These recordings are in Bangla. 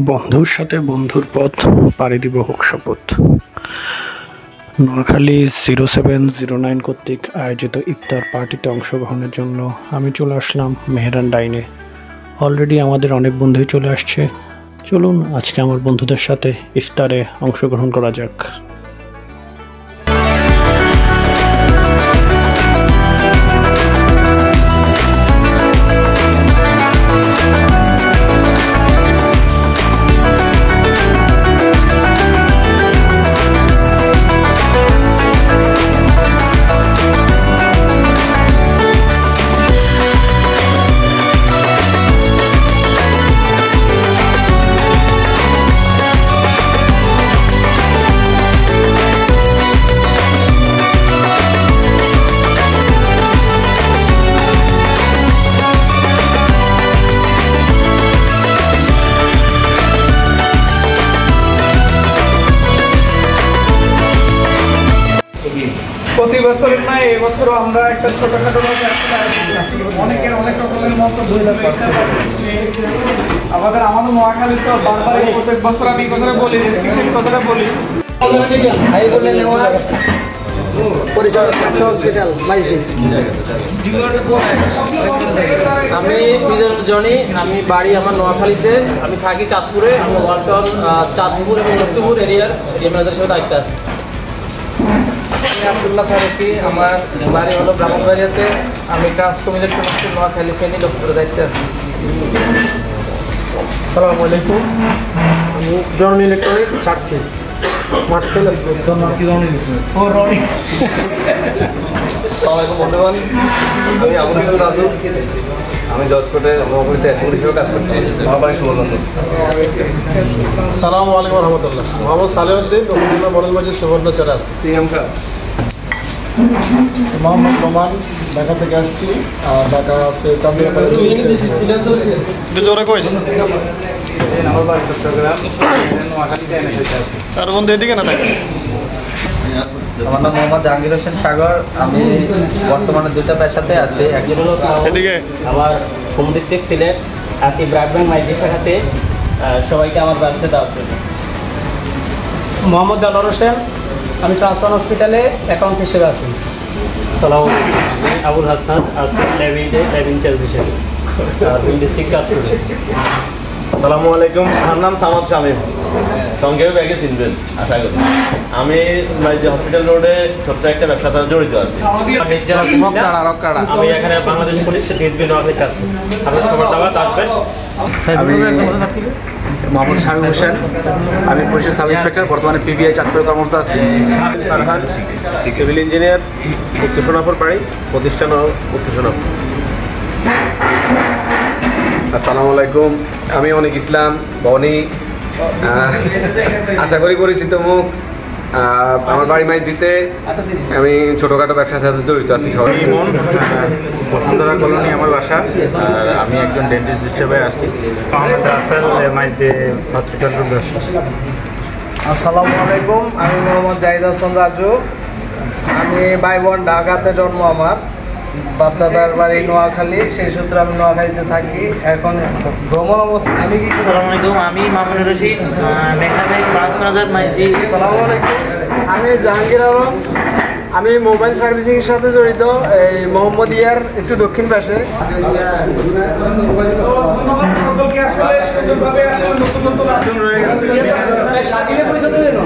বন্ধুর সাথে বন্ধুর পথ পাড়ি দিব হোক শপথ। নোয়াখালী 0709 কর্তৃক আয়োজিত ইফতার পার্টিতে অংশগ্রহণের জন্য আমি চলে আসলাম মেহরান ডাইনে। অলরেডি আমাদের অনেক বন্ধুই চলে আসছে। চলুন আজকে আমার বন্ধুদের সাথে ইফতারে অংশগ্রহণ করা যাক। প্রতি বছরের নয়, এবছরও আমরা একটা ছোটখাটো অনেকের অনেক রকমের মন্তব্য। আমাদের নোয়াখালী তো বারবার প্রত্যেক বছর আমি কথাটা বলি, রেস্ট্রিকশন কথাটা বলি। আমি মিজানুর জনি, আমি বাড়ি আমার নোয়াখালীতে, আমি থাকি চাঁদপুরে। আমি ওয়ালটন চাঁদপুর এবং লক্ষ্মীপুর এরিয়ার এমএলএদের সাথে দায়িত্ব আছে। আব্দুল্লাহ ফারুকি, আমার বাড়ি হলো ব্রাহ্মণবাড়িয়াতে, আমি ট্রান্সকম ইলেকট্রনিক্সের নোয়াখালী ফেনী লক্ষ্মীপুরে দায়িত্বে আছি। আসসালামু আলাইকুম, আমি জননী ইলেকট্রনিক্স চাকরি মার্সেল বন্ধুগণ, আমি আবুল রাজু, আমি জজকোটে মহাপুরিতে হিসেবে কাজ করছি। আমার বাড়ি সুবর্ণ আছে। সালামু আলাইকুম রহমতুল্লাহ। মোহাম্মদ সালেউদ্দিন, রহমতুল্লাহ মডেল মসজিদ সুবর্ণচর আছে। মোহাম্মদ নোমান, ঢাকা থেকে আসছি। আর ঢাকা হচ্ছে তার বন্ধু এদিকে না থাকে। আমার নাম মোহাম্মদ জাহাঙ্গীর হোসেন সাগর, আমি বর্তমানে দুইটা পেশাতে আছি। একজন হলো আমার হোম ডিস্ট্রিক্ট সিলেট, আছি ব্রাডব্যান্ড মাইজি শাখাতে। সবাইকে আমার বাড়িতে দেওয়ার জন্য। মোহাম্মদ আনোয়ার হোসেন, আমি ট্রান্সফার হসপিটালে অ্যাকাউন্টস হিসেবে আছি। সালাম আবুল হাসান, আছি ল্যাব ইনচার্জ হিসেবে, ডিস্ট্রিক্ট চাঁদপুরে। আসসালামু আলাইকুম, আমার নাম সামাদ শামীম, সংক্ষেপে ব্যাগে চিনবেন আশা করি। আমি যে হসপিটাল রোডে ছোট্ট একটা ব্যবসার সাথে জড়িত আছি। আমি এখানে বাংলাদেশ পুলিশ ডিএসপি নোয়াখালী কাজ করি। আপনার সবার দাওয়াত আসবেন। মোহাম্মদ শামীম হোসেন, আমি পুলিশের সাব ইন্সপেক্টর, বর্তমানে পিবিআই চাঁদপুরে কর্মরত আছি। ফারহান, সিভিল ইঞ্জিনিয়ার, উত্তর সোনাপুর বাড়ি, প্রতিষ্ঠান উত্তর সোনাপুর। আসসালামু আলাইকুম, আমি অনিক ইসলাম বনি, আশা করি পরিচিত মুখ। আমার বাড়ি মাইদিতে, আমি ছোটোখাটো ব্যবসার সাথে জড়িত আছি। ইমন, বসুন্ধরা কলোনি আমার বাসা, আর আমি একজন ডেন্টিস্ট হিসেবে আসি। মোহাম্মদ রাসেল, মাইজদে হসপিটাল ব্যবসা। আসসালামু আলাইকুম, আমি মোহাম্মদ জাহিদ হাসান রাজু, আমি ভাই বোন ঢাকাতে জন্ম। আমার বাপদাদার বাড়ি নোয়াখালী, সেই সূত্রে আমি নোয়াখালীতে থাকি। এখন ভ্রমণ অবস্থা আমি কি। আসসালামু আলাইকুম, আমি মামুনুর রশিদ, মেঘনাবাই ব্রাঞ্চ ম্যানেজার মাইজদি। আসসালামু আলাইকুম, আমি জাহাঙ্গীর আলম, আমি মোবাইল সার্ভিসিংয়ের সাথে জড়িত, এই মোহাম্মদিয়ার একটু দক্ষিণ পাশে।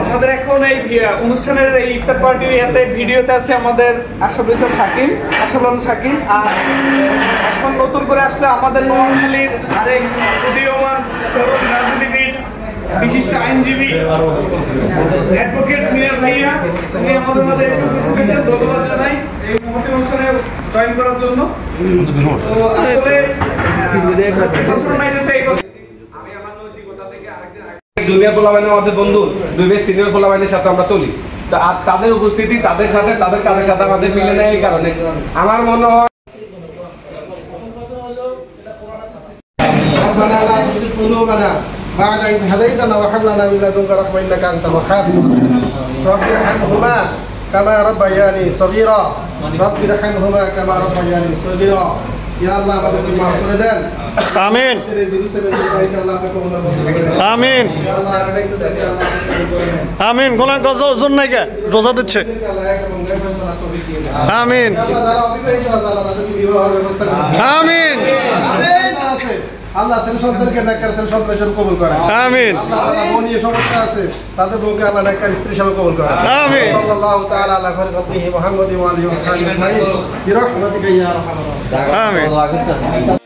আমাদের এখন এই অনুষ্ঠানের এই ইফতার পার্টির এতে ভিডিওতে আছে আমাদের আশরাফুল ইসলাম শাকিল, শাকিল। আর এখন নতুন করে আসলে আমাদের নোয়াখালীর আরেক উদীয়মান তরুণ রাজনীতিবিদ, বিশিষ্ট আইনজীবী অ্যাডভোকেট মিনার ভাইয়া, উনি আমাদের মাঝে এসে উপস্থিত হয়েছেন। ধন্যবাদ জানাই এই মহতি অনুষ্ঠানে জয়েন করার জন্য। তো আসলে জুনিয়র পোলাবাহিনী আমাদের বন্ধু, দুই বেশ সিনিয়র পোলাবাহিনীর সাথে আমরা চলি। তো আর তাদের উপস্থিতি, তাদের সাথে তাদের কাজের সাথে আমাদের মিলে নেয়। এই কারণে আমার মনে হয় بعد إذ هديتنا وهب لنا من لدنك رحمة إنك أنت الوهاب رب ارحمهما كما ربياني صغيرا رب ارحمهما كما ربياني صغيرا ইয়া আল্লাহ আমাদেরকে মাফ করে দেন আমিন আমিন আমিন কোন ওজন নাই কে রোজা দিচ্ছে আমিন আমিন আল্লাহ ছেলে সন্তানকে নেককার ছেলে সন্তান হিসেবে কবুল করেন আমিন আল্লাহ যারা বউ নিয়ে সমস্যা আছে তাদের বউকে আল্লাহ নেককার স্ত্রী হিসেবে কবুল করেন আমিন সাল্লাল্লাহু তাআলা আলা খালিহি মুহাম্মাদি ওয়া আলিহি ওয়া সাহবিহি আজমাইন বিরহমাতিকা ইয়া আরহামার রাহিমিন আমিন